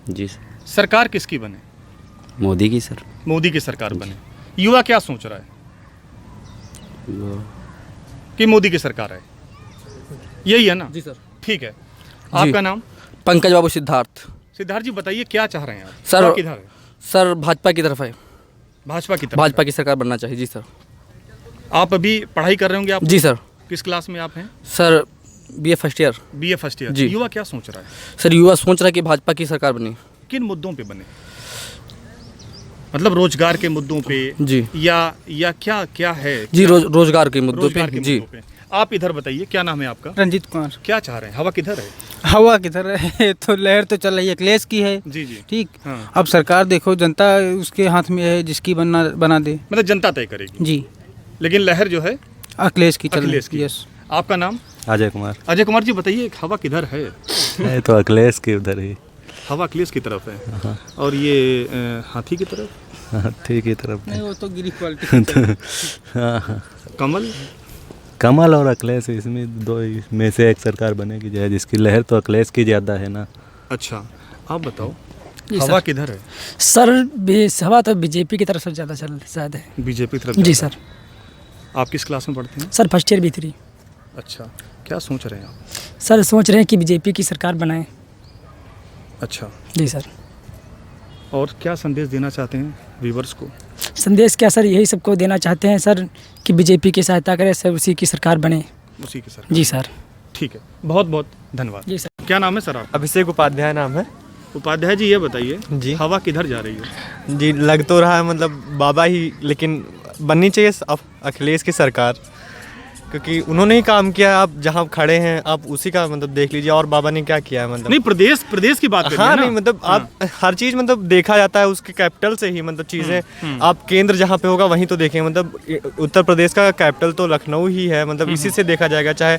जी सरकार किसकी बने? मोदी की सर। मोदी की सरकार बने। युवा क्या सोच रहा है वो कि मोदी की सरकार है? यही है ना? जी सर। ठीक है। आपका नाम? पंकज बाबू सिद्धार्थ। सिद्धार्थ जी बताइए क्या चाह रहे हैं आप? सर युवा किधर है? सर भाजपा की तरफ है, भाजपा की तरफ? भाजपा की सरकार बनना चाहिए। जी सर। आप अभी पढ़ाई कर रहे होंगे आप? जी सर। किस क्लास में आप हैं? Sir BA first year. BA first year. जी। युवा क्या सोच रहा है? सर युवा सोच रहा है कि भाजपा की सरकार बने। किन मुद्दों पे बने? मतलब रोजगार के मुद्दों पे जी या क्या क्या है? जी रोजगार के मुद्दों रोजगार पे। के जी मुद्दों पे। आप इधर बताइए क्या नाम है आपका? रंजीत कुमार। क्या चाह रहे हैं? हवा किधर है? हवा किधर है? तो लहर तो चल रही है, अखिलेश की है। जी जी। ठीक। हाँ। अब सरकार देखो, जनता उसके हाथ में है, जिसकी बना दे। मतलब जनता तय करेगी। जी। लेकिन लहर जो है अखिलेश की चल रही अखिलेश की। है। यस। आपका नाम? अजय कुमार। अजय कुमार जी बताइए हवा किधर है? है तो अखिलेश के उधर ही। हवा अखिलेश की तरफ है। और ये हाथी की तरफ? ठीक ही तरफ नहीं, वो तो गिरी क्वालिटी। हाँ। कमल? कमल और अखिलेश इसमें दो में से एक सरकार बनेगी जो है, जिसकी लहर तो अखिलेश की ज़्यादा है ना। अच्छा आप बताओ जी हवा सर। किधर है? सर हवा तो बीजेपी की तरफ से ज़्यादा चल शायद है। बीजेपी की तरफ जी ज़्यादा सर। है। आप किस क्लास में पढ़ते हैं? Sir first year B3। अच्छा क्या सोच रहे हैं आप? सर सोच रहे हैं कि बीजेपी की सरकार बनाए। अच्छा जी सर। और क्या संदेश देना चाहते हैं व्यूवर्स को? संदेश क्या सर, यही सबको देना चाहते हैं सर कि बीजेपी की सहायता करें, सर उसी की सरकार बने। उसी की सरकार। जी सर। ठीक है बहुत बहुत धन्यवाद। जी सर। क्या नाम है सर आपका? अभिषेक उपाध्याय नाम है उपाध्याय जी ये बताइए जी। हवा किधर जा रही है? जी लग तो रहा है मतलब बाबा ही, लेकिन बननी चाहिए अखिलेश की सरकार, क्योंकि उन्होंने ही काम किया है। आप जहाँ खड़े हैं आप उसी का मतलब देख लीजिए, और बाबा ने क्या किया है मतलब। नहीं प्रदेश की बात करिए हाँ ना। नहीं मतलब आप हर चीज़ मतलब देखा जाता है उसके कैपिटल से ही, मतलब चीज़ें आप केंद्र जहाँ पे होगा वहीं तो देखेंगे। मतलब उत्तर प्रदेश का कैपिटल तो लखनऊ ही है, मतलब इसी से देखा जाएगा, चाहे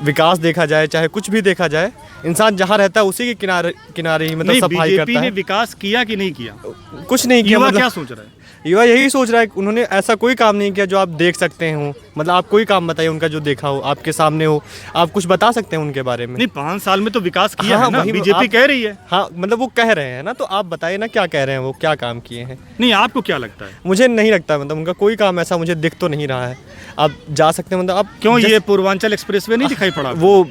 विकास देखा जाए चाहे कुछ भी देखा जाए, इंसान जहाँ रहता है उसी के किनारे ही मतलब सफाई बीजेपी करता ने है। विकास किया कि नहीं किया? कुछ नहीं किया। युवा मतलब क्या सोच रहा है? युवा यही सोच रहा है कि उन्होंने ऐसा कोई काम नहीं किया जो आप देख सकते हो। मतलब आप कोई काम बताइए उनका जो देखा हो, आपके सामने हो, आप कुछ बता सकते हैं उनके बारे में। नहीं 5 साल में तो विकास किया हाँ, है ना, वही बीजेपी आप- कह रही है। हाँ मतलब वो कह रहे हैं ना, तो आप बताइए ना क्या कह रहे हैं, वो क्या काम किए हैं। नहीं आपको क्या लगता है? मुझे नहीं लगता, मतलब उनका कोई काम ऐसा मुझे दिख तो नहीं रहा है। आप जा सकते हैं, मतलब आप क्यों ये पूर्वांचल एक्सप्रेसवे नहीं दिखाई पड़ा? वो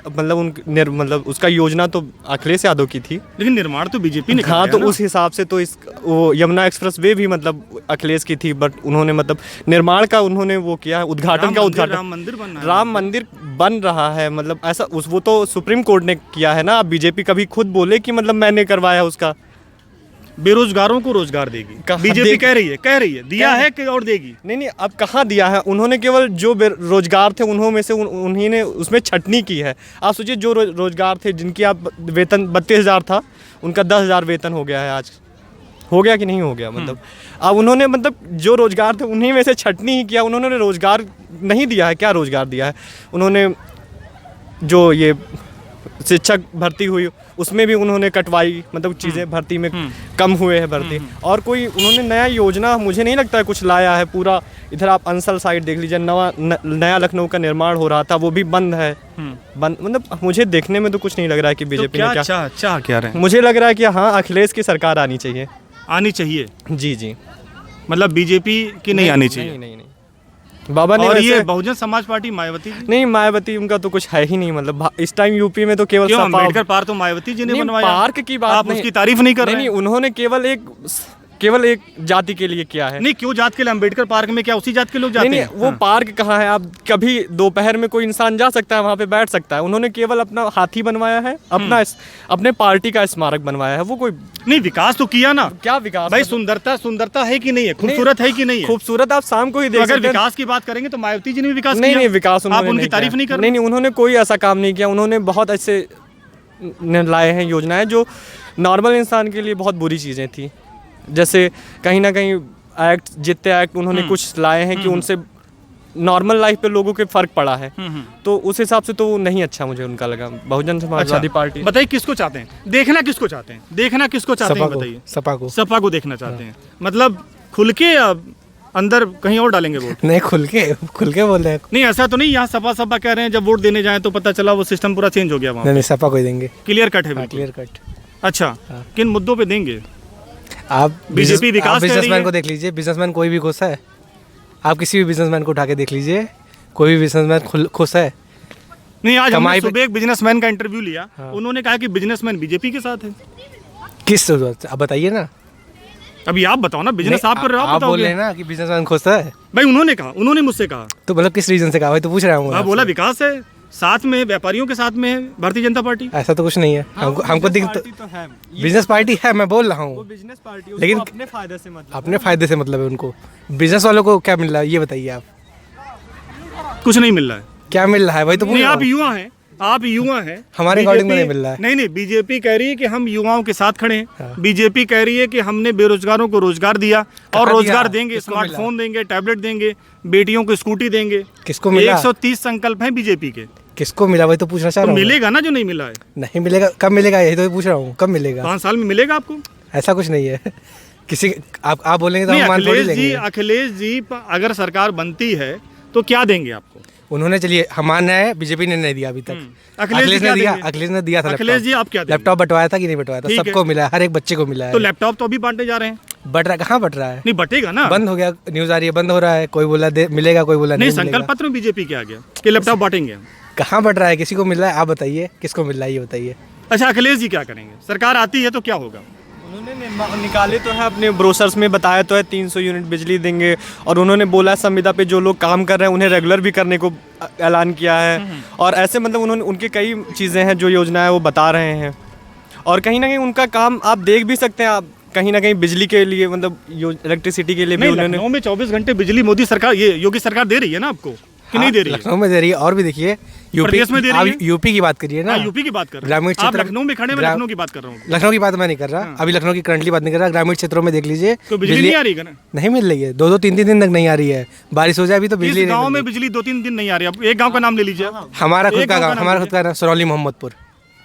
मतलब मतलब उसका योजना तो अखिलेश यादव की थी, लेकिन निर्माण तो बीजेपी ने हाँ कराया तो ना। उस हिसाब से तो इस वो यमुना एक्सप्रेस वे भी मतलब अखिलेश की थी, बट उन्होंने मतलब निर्माण का उन्होंने वो किया है, उद्घाटन का उद्घाटन। राम मंदिर बन रहा है। राम मंदिर बन रहा है, मतलब ऐसा उस वो तो सुप्रीम कोर्ट ने किया है ना। अब बीजेपी कभी खुद बोले कि मतलब मैंने करवाया उसका। बेरोजगारों को रोजगार देगी कहाँ बीजेपी? कह रही है दिया है कि और देगी? नहीं नहीं अब कहाँ दिया है उन्होंने, केवल जो रोजगार थे उन्हों में से उन्हीं ने उसमें छटनी की है। आप सोचिए जो रोजगार थे जिनकी आप वेतन 32,000 था, उनका 10,000 वेतन हो गया है आज। हो गया कि नहीं हो गया? मतलब अब उन्होंने मतलब जो रोजगार थे उन्हीं में से छटनी ही किया। उन्होंने रोजगार नहीं दिया है। क्या रोजगार दिया है उन्होंने? जो ये शिक्षक भर्ती हुई उसमें भी उन्होंने कटवाई, मतलब चीज़ें भर्ती में कम हुए हैं भर्ती। और कोई उन्होंने नया योजना मुझे नहीं लगता है कुछ लाया है। पूरा इधर आप अंसल साइड देख लीजिए, नया लखनऊ का निर्माण हो रहा था, वो भी बंद है। बंद मतलब मुझे देखने में तो कुछ नहीं लग रहा है कि बीजेपी ने क्या चाह क्या रहे हैं? मुझे लग रहा है कि हाँ अखिलेश की सरकार आनी चाहिए। आनी चाहिए जी जी। मतलब बीजेपी की नहीं आनी चाहिए? नहीं नहीं नहीं बाबा ने और वैसे ये बहुजन समाज पार्टी मायावती जी? नहीं, मायावती उनका तो कुछ है ही नहीं। मतलब इस टाइम यूपी में तो केवल क्यों सपा। अम्बेडकर पार्क तो मायावती जी ने नहीं, बनवाया। पार्क की बात आप नहीं, उसकी तारीफ नहीं कर रहे नहीं, हैं? उन्होंने केवल एक जाति के लिए किया है। नहीं क्यों जात के लिए? अम्बेडकर पार्क में क्या उसी जात के लोग जाते नहीं हैं? नहीं वो पार्क कहाँ है? आप कभी दोपहर में कोई इंसान जा सकता है वहाँ पे, बैठ सकता है। उन्होंने केवल अपना हाथी बनवाया है, अपने पार्टी का स्मारक बनवाया है। वो कोई नहीं विकास तो किया ना। क्या विकास भाई सुंदरता है कि नहीं है? खूबसूरत है कि नहीं है? खूबसूरत आप शाम को ही तो देख अगर सकते हैं। विकास की बात करेंगे तो मायावती जी ने भी विकास नहीं किया। नहीं विकास आप उन्होंने उनकी नहीं तारीफ किया। नहीं कर रहे? नहीं नहीं उन्होंने कोई ऐसा काम नहीं किया। उन्होंने बहुत ऐसे लाए हैं योजनाएं जो नॉर्मल इंसान के लिए बहुत बुरी चीज़ें थी। जैसे कहीं ना कहीं एक्ट जितने एक्ट उन्होंने कुछ लाए हैं कि उनसे नॉर्मल लाइफ पे लोगों के फर्क पड़ा है। तो उस हिसाब से तो नहीं अच्छा मुझे उनका लगा। बहुजन समाजवादी पार्टी। बताइए किसको चाहते हैं? देखना किसको चाहते हैं? बताइए। सपा को देखना चाहते हैं। मतलब खुल के अंदर कहीं और डालेंगे वोट? नहीं खुल के बोल रहे हैं। नहीं ऐसा तो नहीं यहाँ सपा कह रहे हैं जब वोट देने जाए तो पता चला वो सिस्टम पूरा चेंज हो गया वहाँ? नहीं सपा को ही देंगे। क्लियर कट है हाँ, बिल्कुल। Clear cut. अच्छा, किन मुद्दों पे देंगे? आप बीजेपी विकास आप कर रही बिजनेसमैन है। को देख लीजिए, बिजनेसमैन कोई भी खुश है? आप किसी भी बिजनेसमैन को उठा के देख लीजिए, कोई भी बिजनेसमैन खुश है? नहीं, आज हमने कमाई पे- सुबह एक बिजनेसमैन का इंटरव्यू लिया, हाँ। उन्होंने कहा कि बिजनेसमैन बीजेपी के साथ है। किस आप बताइए ना। अभी आप बताओ ना, बिजनेस नहीं, आप कर रहे हो, आप बोल रहे बताओगे। हैं ना कि बिजनेसमैन खुश है, भाई उन्होंने कहा, उन्होंने मुझसे कहा, तो मतलब किस रीजन से कहा? वही तो पूछ रहा हूँ हाँ, आपसे। बोला विकास है, साथ में व्यापारियों के साथ में है भारतीय जनता पार्टी। ऐसा तो कुछ नहीं है। हमको दिख पार्टी तो है, बिजनेस पार्टी है, मैं बोल रहा वो हूँ। बिजनेस पार्टी, लेकिन- उसको अपने फायदे से मतलब अपने फायदे से मतलब है उनको। बिजनेस वालों को क्या मिल रहा है ये बताइए आप। कुछ नहीं मिल रहा है। क्या मिल रहा है वही तो पूछ नहीं, रहा आप हूँ। युवा हैं, आप युवा हैं। हमारे अकॉर्डिंग BJP नहीं मिल रहा है। नहीं, बीजेपी कह रही है कि हम युवाओं के साथ खड़े हैं। हाँ। बीजेपी कह रही है कि हमने बेरोजगारों को रोजगार दिया और कहाँ रोजगार दिया? देंगे, किसको स्मार्टफोन देंगे, टैबलेट देंगे, बेटियों को स्कूटी देंगे। किसको मिला? 130 संकल्प हैं बीजेपी के। किसको मिला वही तो पूछना चाह तो रहा हूँ। मिलेगा ना, जो नहीं मिला है। नहीं मिलेगा, कब मिलेगा यही तो पूछ रहा हूँ, कब मिलेगा? 5 साल में मिलेगा आपको। ऐसा कुछ नहीं है। किसी आप बोलेंगे तो नहीं, हम मान थोड़ी लेंगे। अखिलेश जी अगर सरकार बनती है तो क्या देंगे आपको? उन्होंने चलिए हम मान रहे हैं बीजेपी ने नहीं दिया अभी तक। अखिलेश जी क्या ने दिया, देंगे? अखिलेश ने दिया था। अखिलेश जी आप क्या देंगे? लैपटॉप बंटवाया था कि नहीं बंटवाया था? ठीक है। सबको मिला है, हर एक बच्चे को मिला है। तो लैपटॉप तो अभी बांटे जा रहे हैं। बट रहा, कहाँ बट रहा है? नहीं, बटेगा ना। बंद हो गया, न्यूज आ रही है बंद हो रहा है। कोई बोला मिलेगा, कोई बोला नहीं, नहीं मिलेगा। संकल्प पत्र में बीजेपी के आ गया कि लैपटॉप बांटेंगे। कहाँ बट रहा है? किसी को मिल रहा है? आप बताइए किसको मिल रहा है ये बताइए। अच्छा, अखिलेश जी क्या करेंगे? सरकार आती है तो क्या होगा? उन्होंने निकाले तो है अपने ब्रोशर्स में, बताया तो है 300 यूनिट बिजली देंगे, और उन्होंने बोला संविदा पे जो लोग काम कर रहे हैं उन्हें रेगुलर भी करने को ऐलान किया है। और ऐसे मतलब उन्होंने उनके कई चीज़ें हैं जो योजनाएं वो बता रहे हैं। और कहीं ना कहीं उनका काम आप देख भी सकते हैं, आप कहीं ना कहीं बिजली के लिए मतलब इलेक्ट्रिसिटी के लिए भी नहीं, उन्होंने लखनऊ में 24 घंटे बिजली मोदी सरकार, ये योगी सरकार दे रही है ना आपको, कि नहीं दे रही है? लखनऊ में दे रही है, और भी देखिए यूपी। प्रदेश में दे रही आप है? यूपी की बात करिए ना। हाँ, यूपी की बात कर रहे हैं। ग्रामीण आप क्षेत्र लखनऊ में खड़े, मैं लखनऊ की बात कर रहा हूँ। लखनऊ की बात मैं नहीं कर रहा। अभी लखनऊ की करंटली बात नहीं कर रहा। ग्रामीण क्षेत्रों में देख लीजिए, तो बिजली नहीं आ रही है ना? नहीं मिल रही है। 2-2 3-3 दिन तक नहीं आ रही है। बारिश हो जाए अभी तो बिजली इस नहीं गांव मिल में रही। बिजली 2-3 दिन नहीं आ रही है। आप एक गांव का नाम ले लीजिए। हमारा खुद एक का गाँव का गाँव, नाम हमारा लीजिए। खुद का नाम सरौली मोहम्मदपुर,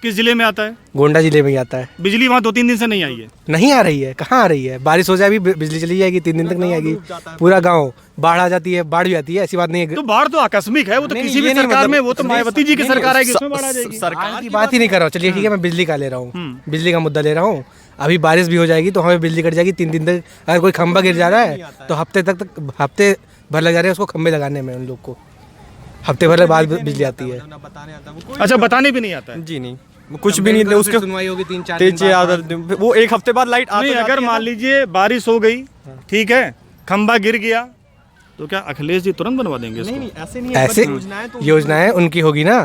किस जिले में आता है? गोंडा जिले में ही आता है। बिजली वहाँ 2-3 दिन से नहीं आई है। नहीं आ रही है, कहाँ आ रही है? बारिश हो जाए अभी बिजली चली जाएगी, 3 दिन तक नहीं आएगी। पूरा गाँव बाढ़ आ जाती है, बाढ़ भी आती है, ऐसी बात नहीं है। तो बाढ़ तो आकस्मिक है, वो तो नहीं, किसी भी ये नहीं सरकार मतलब- में, वो तो मायावती जी की नहीं, सरकार आएगी, उसमें बाढ़ आ जाएगी। सरकार की बात ही नहीं कर रहा हूँ। चलिए ठीक है, मैं बिजली का ले रहा हूँ, बिजली का मुद्दा ले रहा हूँ। अभी बारिश भी हो जाएगी तो हमें बिजली कट जाएगी 3 दिन तक। अगर कोई खंभा गिर जा रहा है तो हफ्ते भर लग जा रहे हैं उसको खंभे लगाने में। उन लोग को हफ्ते भर बाद बिजली आती है। अच्छा, बताने भी नहीं आता है? जी नहीं, कुछ भी नहीं। उसके सुनवाई होगी 3-4 वो एक हफ्ते बाद लाइट नहीं, अगर मान लीजिए बारिश हो गई, ठीक है, खंभा गिर गया, तो क्या अखिलेश जी तुरंत बनवा देंगे इसको? नहीं ऐसे नहीं ऐसे योजनाएं उनकी होगी ना।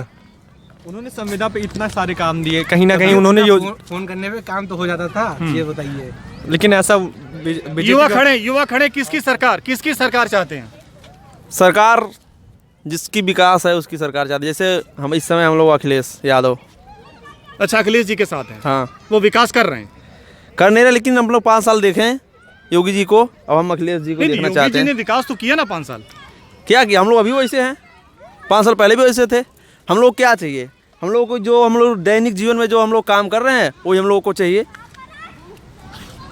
उन्होंने संविदा पे इतना सारे काम दिए, कहीं ना कहीं उन्होंने फोन करने पे काम तो हो जाता था। ये बताइए, लेकिन ऐसा युवा खड़े किसकी सरकार चाहते हैं? सरकार जिसकी विकास है उसकी सरकार चाहती है। जैसे हम इस समय हम लोग अखिलेश यादव। अच्छा, अखिलेश जी के साथ हैं, हाँ, वो विकास कर रहे हैं। कर नहीं रहे, लेकिन हम लोग 5 साल देखें योगी जी को, अब हम अखिलेश जी को नहीं, देखना योगी चाहते जी ने हैं। विकास तो किया ना 5 साल। क्या किया? हम लोग अभी वैसे हैं, 5 साल पहले भी वैसे थे। हम लोग क्या चाहिए? हम लोग को जो हम लोग दैनिक जीवन में जो हम लोग काम कर रहे हैं वही हम लोग को चाहिए।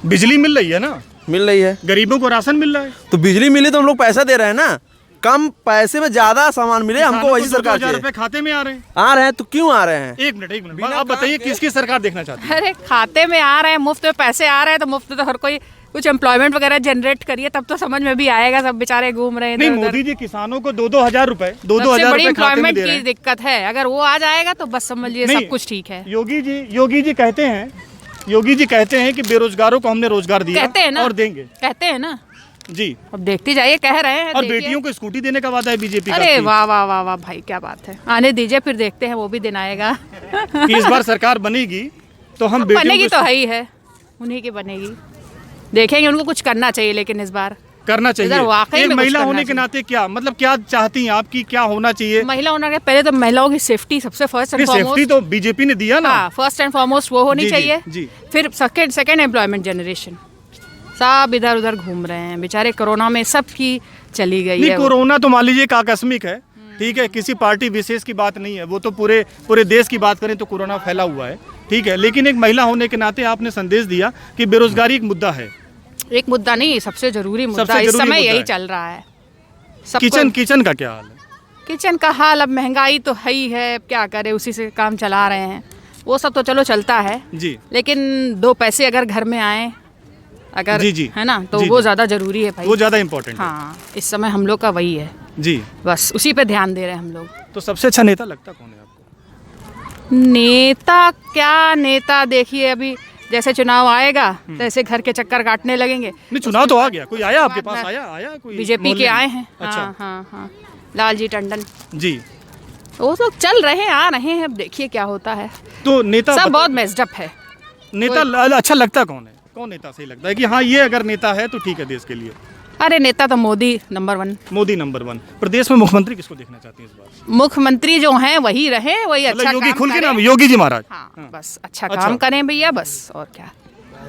बिजली मिल रही है ना, मिल रही है, गरीबों को राशन मिल रहा है, तो बिजली मिली तो हम लोग पैसा दे रहे हैं ना। कम पैसे में ज्यादा सामान मिले हमको, वैसी सरकार 2,000 चाहिए। रुपए खाते में आ रहे हैं। आ रहे हैं तो क्यों आ रहे हैं? एक मिनट, आप बताइए किसकी सरकार देखना चाहते हैं? अरे खाते में आ रहे हैं, मुफ्त में पैसे आ रहे हैं, तो मुफ्त तो हर कोई कुछ एम्प्लॉयमेंट वगैरह जनरेट करिए, तब तो समझ में भी आएगा। सब बेचारे घूम रहे हैं नहीं, इधर-उधर। मोदी जी किसानों को 2-2 रुपए, 2-2 सबसे हजार बड़ी रुपए खाते में एम्प्लॉयमेंट दे रहे की हैं। दिक्कत है, अगर वो आ जाएगा तो बस समझिए नहीं, सब कुछ ठीक है। योगी जी कहते हैं कि बेरोजगारों को हमने रोजगार दिया, कहते हैं ना, और देंगे। कहते हैं ना जी, अब देखते जाइए, कह रहे हैं। और देखिए। बेटियों को स्कूटी देने का वादा है बीजेपी का। अरे वाह वाह वाह वाह भाई, क्या बात है। आने दीजिए, फिर देखते हैं, वो भी दिन आएगा। कि इस बार सरकार बनेगी तो हम बेटियों बनेगी को तो है ही है, उन्हीं की बनेगी। देखेंगे, उनको कुछ करना चाहिए, लेकिन इस बार करना चाहिए। इधर वाकई एक में कुछ महिला करना होने के चाहिए। नाते क्या मतलब, क्या चाहती हैं आपकी, क्या होना चाहिए? महिला होने के पहले तो महिलाओं की सेफ्टी सबसे फर्स्ट एंड सेफ्टी फॉरमोस्ट। तो बीजेपी ने दिया ना। हाँ, फर्स्ट एंड फॉरमोस्ट वो होनी जी, जी, चाहिए। जी। फिर सेकंड एम्प्लॉयमेंट जनरेशन। सब इधर उधर घूम रहे हैं बेचारे, कोरोना में सब की चली गई नहीं, है। कोरोना तो मान लीजिए एक आकस्मिक है, ठीक है, किसी पार्टी विशेष की बात नहीं है, वो तो पूरे देश की बात करें तो कोरोना फैला हुआ है, ठीक है। लेकिन एक महिला होने के नाते आपने संदेश दिया कि बेरोजगारी एक मुद्दा है। एक मुद्दा नहीं, सबसे जरूरी मुद्दा सबसे इस जरूरी समय मुद्दा यही है। चल रहा है। सबको- किचन का क्या हाल है? किचन का हाल, अब महंगाई तो है ही है, अब क्या करें, उसी से काम चला रहे हैं। वो सब तो चलो चलता है जी लेकिन 2 पैसे अगर घर में आए अगर जी, जी। है ना तो जी, वो जी। ज़्यादा ज़रूरी है भाई। वो ज़्यादा इम्पोर्टेंट है। हाँ इस समय हम लोग का वही है, जी। बस उसी पे ध्यान दे रहे हैं हम लोग। तो सबसे अच्छा नेता लगता कौन है आपको? नेता क्या नेता, देखिए अभी जैसे चुनाव आएगा तैसे घर के चक्कर काटने लगेंगे। नहीं, चुनाव तो आ गया, कोई आया आपके पास? आया कोई? बीजेपी मोहल्ले के में? आए हैं। अच्छा। हाँ हाँ हाँ, लालजी टंडन जी। वो लोग चल रहे हैं, आ रहे हैं, अब देखिए क्या होता है। तो नेता सब बहुत मेस्डअप है। नेता अच्छा लगता कौन है? कौन नेता सही लगता है कि हाँ ये अगर नेता है तो ठीक है देश के लिए? अरे नेता तो मोदी नंबर 1। मोदी नंबर 1। प्रदेश में मुख्यमंत्री किसको देखना चाहती हैं इस बार? मुख्यमंत्री जो हैं वही रहे, वही अच्छा योगी काम खुल के करें। नाम योगी जी महाराज। हाँ बस अच्छा काम करें भैया, बस और क्या।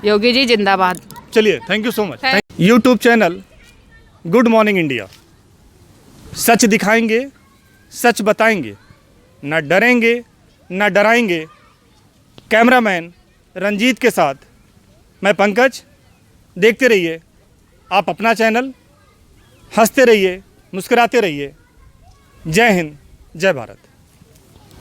योगी जी जिंदाबाद। चलिए, thank you so much. YouTube channel good morning India, सच दिखाएंगे, सच बताएंगे, ना डरेंगे ना डराएंगे। कैमरामैन रंजीत के साथ मैं पंकज। देखते रहिए आप अपना चैनल, हंसते रहिए, मुस्कुराते रहिए। जय हिंद, जय भारत।